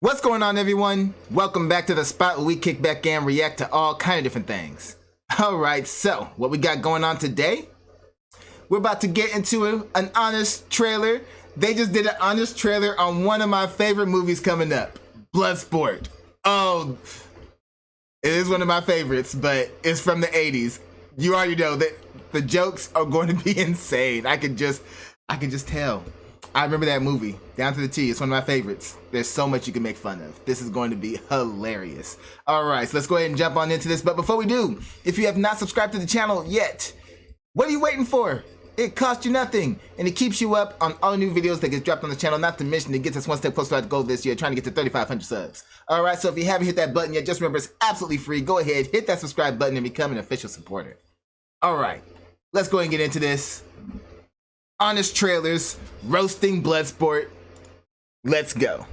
What's going on, everyone? Welcome back to the spot where we kick back and react to all kind of different things. Alright, so what we got going on today? We're about to get into an honest trailer. They just did an honest trailer on one of my favorite movies coming up, Bloodsport. Oh, it is one of my favorites, but it's from the 80s. You already know that the jokes are going to be insane. I can just tell. I remember that movie, down to the T. It's one of my favorites. There's so much you can make fun of. This is going to be hilarious. All right, so let's go ahead and jump on into this. But before we do, if you have not subscribed to the channel yet, what are you waiting for? It costs you nothing, and it keeps you up on all new videos that get dropped on the channel, not to mention it gets us one step closer to our goal this year, trying to get to 3,500 subs. All right, so if you haven't hit that button yet, just remember it's absolutely free. Go ahead, hit that subscribe button and become an official supporter. All right, let's go ahead and get into this. Honest trailers, roasting Bloodsport. Let's go.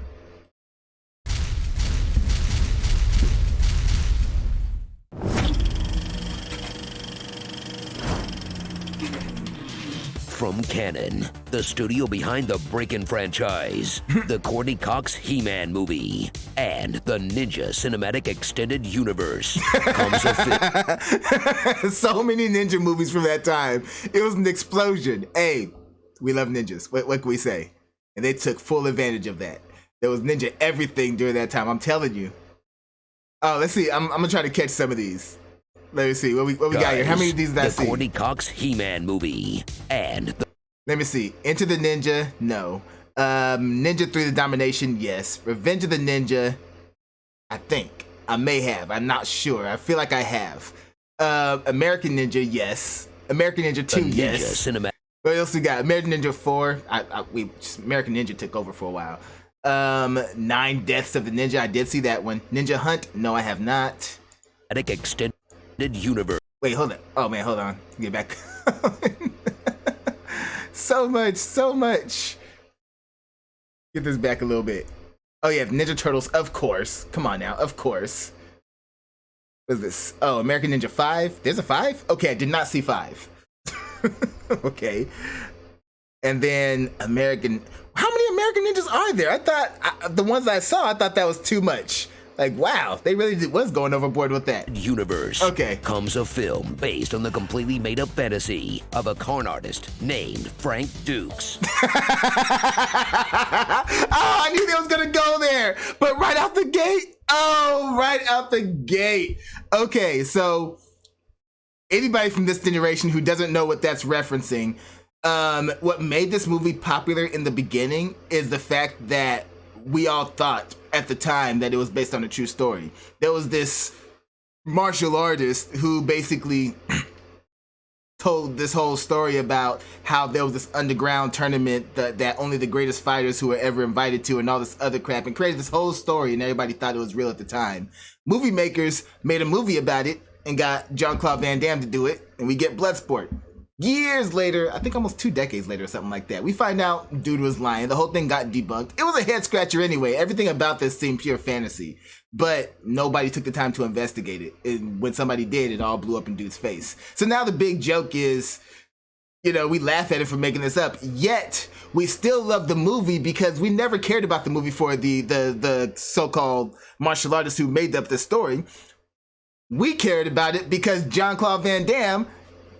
From Canon, the studio behind the Breakin' franchise, the Courtney Cox He-Man movie, and the Ninja Cinematic Extended Universe comes a So many ninja movies from that time. It was an explosion. Hey, we love ninjas. What can we say? And they took full advantage of that. There was ninja everything during that time. I'm telling you. Oh, let's see. I'm gonna try to catch some of these. Let me see what we got here. How many of these did I see? The Courtney Cox He-Man movie and let me see. Enter the Ninja, no. Ninja 3: The Domination, yes. Revenge of the Ninja, I think. I may have. I'm not sure. I feel like I have. American Ninja, yes. American Ninja 2, yes. What else we got? American Ninja 4. American Ninja took over for a while. 9 Deaths of the Ninja. I did see that one. Ninja Hunt. No, I have not. Extended Universe. Wait, hold on. Oh man, hold on. Get back. So much. Get this back a little bit. Oh yeah, Ninja Turtles, of course. Come on now, of course. What is this? Oh, American Ninja 5. There's a 5? Okay, I did not see 5. Okay. And then American. How many American Ninjas are there? I thought the ones I saw, I thought that was too much. Like, wow, they really was going overboard with that. Universe. Okay. Comes a film based on the completely made-up fantasy of a con artist named Frank Dukes. Oh, I knew they was gonna go there, but right out the gate. Oh, right out the gate. Okay, so anybody from this generation who doesn't know what that's referencing, what made this movie popular in the beginning is the fact that we all thought at the time that it was based on a true story. There was this martial artist who basically told this whole story about how there was this underground tournament that only the greatest fighters who were ever invited to and all this other crap, and created this whole story, and everybody thought it was real at the time. Movie makers made a movie about it and got Jean-Claude Van Damme to do it, and we get Bloodsport. Years later, I think almost 2 decades later or something like that, we find out dude was lying. The whole thing got debunked. It was a head scratcher anyway. Everything about this seemed pure fantasy, but nobody took the time to investigate it. And when somebody did, it all blew up in dude's face. So now the big joke is, you know, we laugh at it for making this up, yet we still love the movie because we never cared about the movie for the so-called martial artists who made up this story. We cared about it because Jean-Claude Van Damme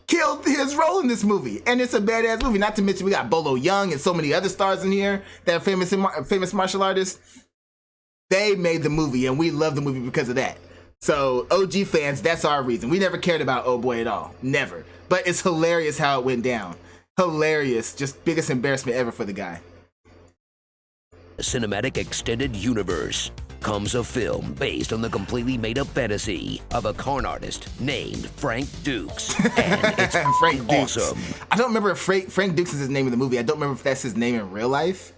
killed his role in this movie, and it's a badass movie. Not to mention we got Bolo Young and so many other stars in here that are famous martial artists. They made the movie, and we love the movie because of that. So OG fans, that's our reason. We never cared about Oh Boy at all, never. But it's hilarious how it went down. Hilarious, just biggest embarrassment ever for the guy. Cinematic Extended Universe comes a film based on the completely made-up fantasy of a con artist named Frank Dukes, and it's Frank Dukes. Awesome. I don't remember if Frank Dukes is his name in the movie. I don't remember if that's his name in real life,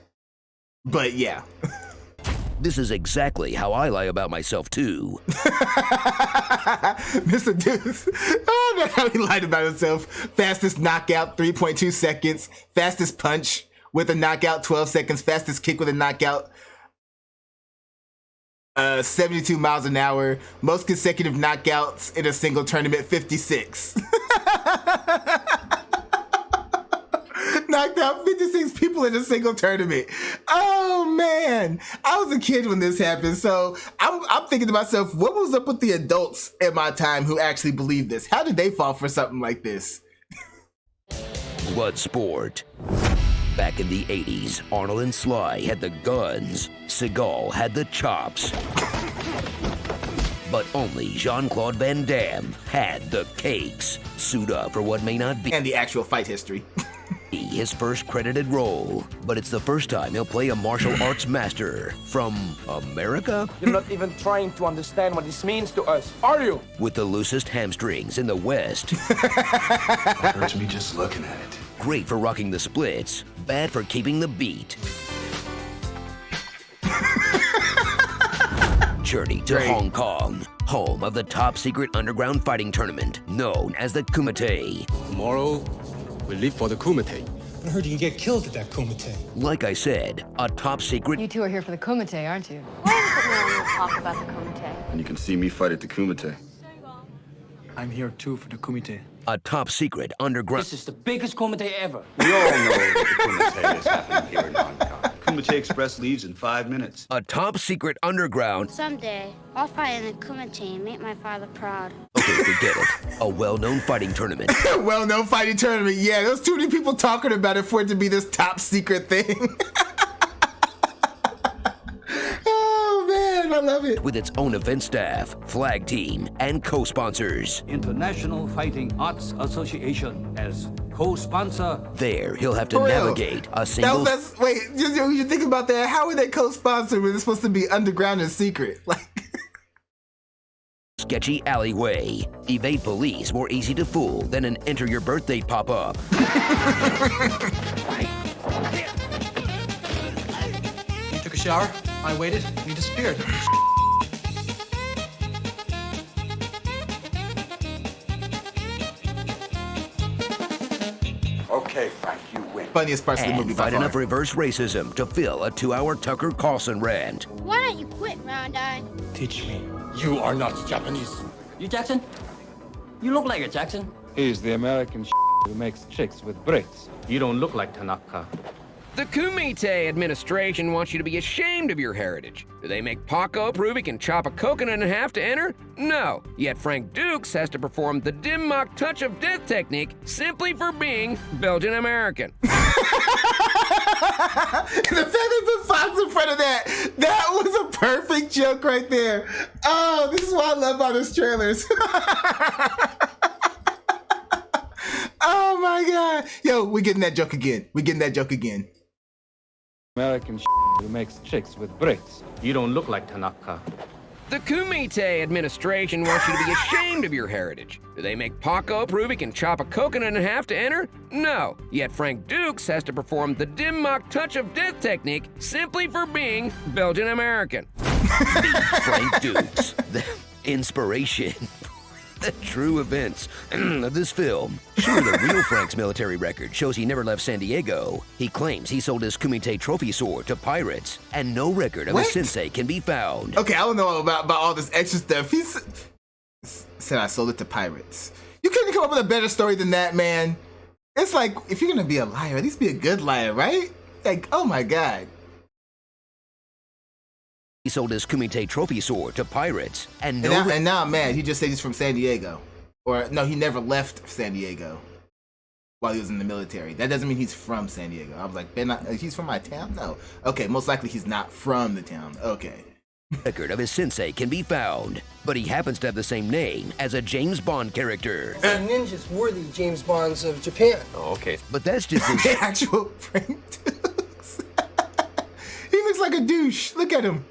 but yeah. This is exactly how I lie about myself too. Mr. Dukes. Oh, that's how he lied about himself. Fastest knockout, 3.2 seconds. Fastest punch with a knockout, 12 seconds. Fastest kick with a knockout, 72 miles an hour. Most consecutive knockouts in a single tournament, 56. knocked out 56 people in a single tournament. Oh man, I was a kid when this happened, so I'm thinking to myself, what was up with the adults at my time who actually believed this? How did they fall for something like this? Bloodsport. Back in the 80s, Arnold and Sly had the guns. Seagal had the chops. But only Jean-Claude Van Damme had the cakes. Suit up for what may not be And the actual fight history. his first credited role. But it's the first time he'll play a martial arts master from America? You're not even trying to understand what this means to us, are you? With the loosest hamstrings in the West. Hurts me just looking at it. Great for rocking the splits, bad for keeping the beat. Journey to Great. Hong Kong, home of the top secret underground fighting tournament known as the Kumite. Tomorrow, we leave for the Kumite. I heard you can get killed at that Kumite. Like I said, a top secret You two are here for the Kumite, aren't you? Why is it no one will talk about the Kumite? And you can see me fight at the Kumite. I'm here too for the Kumite. a top secret underground. This is the biggest Kumite ever. We all know that the Kumite is happening here in Hong Kong. Kumite Express leaves in 5 minutes. A top secret underground. Someday, I'll fight in the Kumite and make my father proud. Okay, forget it. A well-known fighting tournament. Well-known fighting tournament. Yeah, there's too many people talking about it for it to be this top secret thing. Oh man, I love it. With its own event staff, flag team, and co-sponsors. International Fighting Arts Association as co-sponsor. There, he'll have to For real. navigate a single Wait, you think about that. How are they co-sponsored when it's supposed to be underground and secret? Like, sketchy alleyway. Evade police more easy to fool than an enter your birthday pop-up. You took a shower, I waited, and you disappeared. Okay, Frank, you win. funniest parts of the And movie by fight far. enough reverse racism to fill a 2-hour Tucker Carlson rant. Why don't you quit, Round Eye? Teach me. You are not Japanese. You Jackson? You look like it, Jackson. He's the American who makes chicks with braids. You don't look like Tanaka. The Kumite administration wants you to be ashamed of your heritage. Do they make Paco prove he can chop a coconut in half to enter? No. Yet Frank Dukes has to perform the dim mock touch of death technique simply for being Belgian American. The fact they put Fox in front of that was a perfect joke right there. Oh, this is what I love about his trailers. Oh my God. Yo, we're getting that joke again. American who makes chicks with braids. You don't look like Tanaka. The Kumite administration wants you to be ashamed of your heritage. Do they make Paco prove he can chop a coconut in half to enter? No. Yet Frank Dukes has to perform the dim mock touch of death technique simply for being Belgian American. Meet Frank Dukes, the inspiration. The true events of this film. Sure, the real Frank's military record shows he never left San Diego. He claims he sold his Kumite trophy sword to pirates, and no record of What? his sensei can be found. Okay, I don't know about all this extra stuff. He said I sold it to pirates. You couldn't come up with a better story than that, man. It's like, if you're gonna be a liar, at least be a good liar, right? Like, oh my God. He sold his Kumite trophy sword to pirates, and And now I'm mad. He just said he's from San Diego. Or, no, he never left San Diego while he was in the military. That doesn't mean he's from San Diego. I was like, he's from my town? No. Okay, most likely he's not from the town. Okay. record of his sensei can be found, but he happens to have the same name as a James Bond character. Ninjas were the James Bonds of Japan. Oh, okay. But that's just his The actual Frank Dukes. He looks like a douche. Look at him.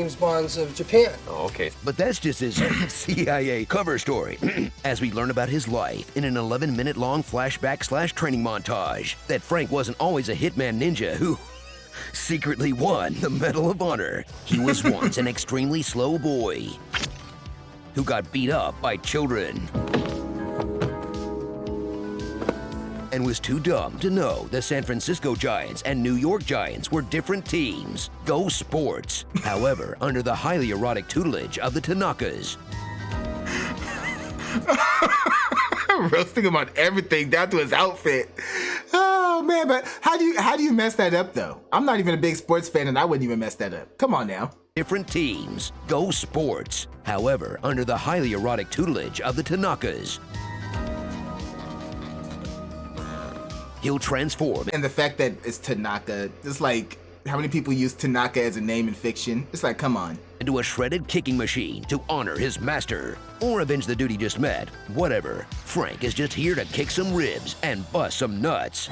James Bonds of Japan. Oh, okay. But that's just his CIA cover story. As we learn about his life in an 11-minute long flashback/training montage, that Frank wasn't always a hitman ninja who secretly won the Medal of Honor. He was once an extremely slow boy who got beat up by children and was too dumb to know the San Francisco Giants and New York Giants were different teams. Go Sports. However, under the highly erotic tutelage of the Tanakas. Roasting him on everything, down to his outfit. Oh Oh man, but how do you mess that up though? I'm not even a big sports fan and I wouldn't even mess that up. Come on now. Different teams. Go sports. However, under the highly erotic tutelage of the Tanakas. He'll transform. And the fact that it's Tanaka, it's like, how many people use Tanaka as a name in fiction? It's like, come on. Into a shredded kicking machine to honor his master. Or avenge the dude he just met. Whatever. Frank is just here to kick some ribs and bust some nuts.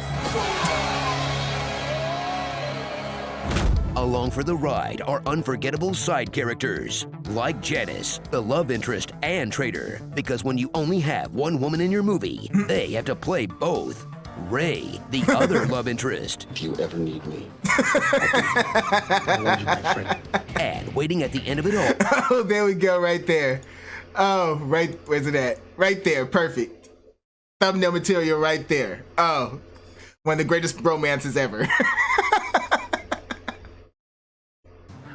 Along for the ride are unforgettable side characters, like Janice, the love interest and traitor. Because when you only have one woman in your movie, they have to play both. Ray, the other love interest. If you ever need me, I love you, my friend. And waiting at the end of it all. Oh, there we go, right there. Oh, right, where's it at? Right there, perfect. Thumbnail material right there. Oh, one of the greatest romances ever.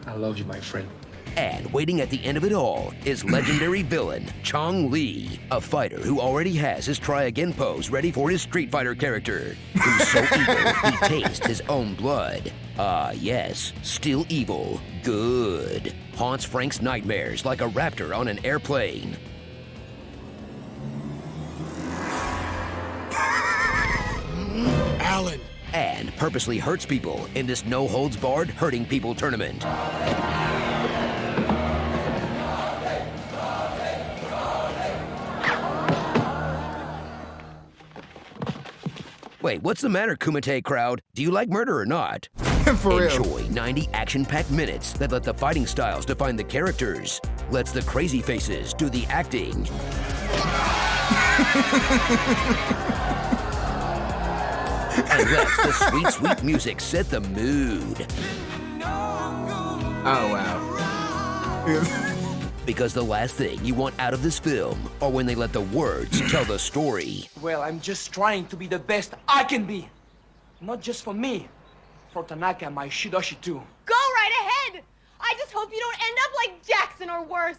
I love you, my friend. And waiting at the end of it all is legendary villain Chong Li, a fighter who already has his try again pose ready for his Street Fighter character, who's so evil he tastes his own blood. Ah, yes, still evil. Good. Haunts Frank's nightmares like a raptor on an airplane. Alan. And purposely hurts people in this no-holds-barred hurting people tournament. Wait, what's the matter, Kumite crowd? Do you like murder or not? For Enjoy real. 90 action-packed minutes that let the fighting styles define the characters, lets the crazy faces do the acting, and lets the sweet, sweet music set the mood. Oh, wow. Because the last thing you want out of this film are when they let the words tell the story. Well, I'm just trying to be the best I can be. Not just for me, for Tanaka and my Shidoshi too. Go right ahead! I just hope you don't end up like Jackson or worse.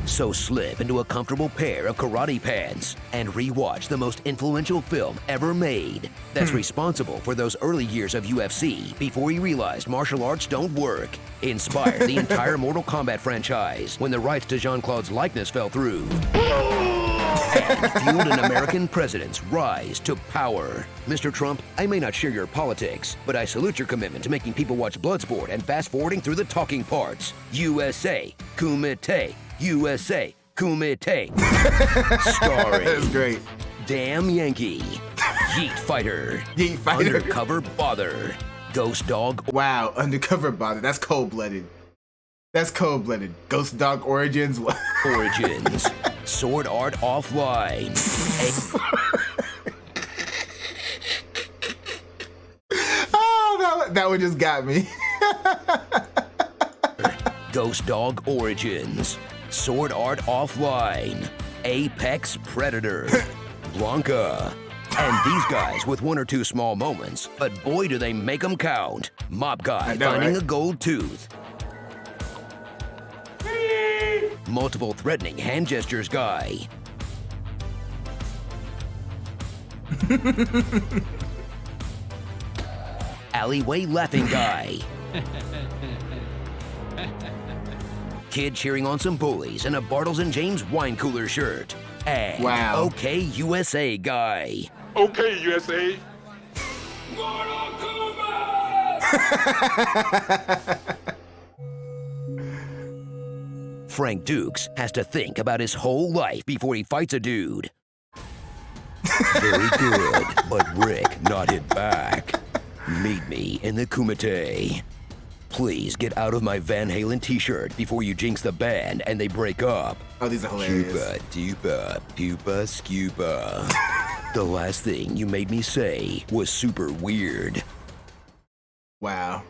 So slip into a comfortable pair of karate pants and rewatch the most influential film ever made that's responsible for those early years of UFC before he realized martial arts don't work, inspired the entire Mortal Kombat franchise when the rights to Jean-Claude's likeness fell through, and fueled an American president's rise to power. Mr. Trump, I may not share your politics, but I salute your commitment to making people watch Bloodsport and fast-forwarding through the talking parts. USA, Kumite. USA, Kumite. Starring. That's great. Damn Yankee. Yeet Fighter. Yeet Fighter. Undercover Bother. Ghost Dog. Wow, Undercover Bother. That's cold-blooded. That's cold-blooded. Ghost Dog Origins. Origins. Sword Art Offline. Oh, that one just got me. Ghost Dog Origins. Sword Art Offline. Apex Predator. Blanca. And these guys with one or two small moments, but boy do they make them count. Mop Guy finding a gold tooth. Multiple threatening hand gestures guy. Alleyway laughing guy. Kid cheering on some bullies in a Bartles and James wine cooler shirt. And wow. OK USA guy. Okay, USA. Frank Dukes has to think about his whole life before he fights a dude. Very good, but Rick nodded back. Meet me in the Kumite. Please get out of my Van Halen t-shirt before you jinx the band and they break up. Oh, these are hilarious. Cuba, dupa, pupa, scuba. The last thing you made me say was super weird. Wow.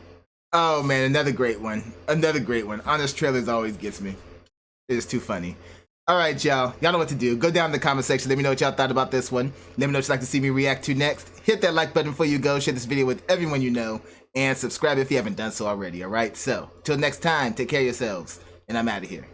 Oh man, another great one. Another great one. Honest Trailers always gets me. It is too funny. All right, y'all. Y'all know what to do. Go down in the comment section. Let me know what y'all thought about this one. Let me know what you'd like to see me react to next. Hit that like button before you go. Share this video with everyone you know. And subscribe if you haven't done so already. All right? So, till next time, take care of yourselves. And I'm out of here.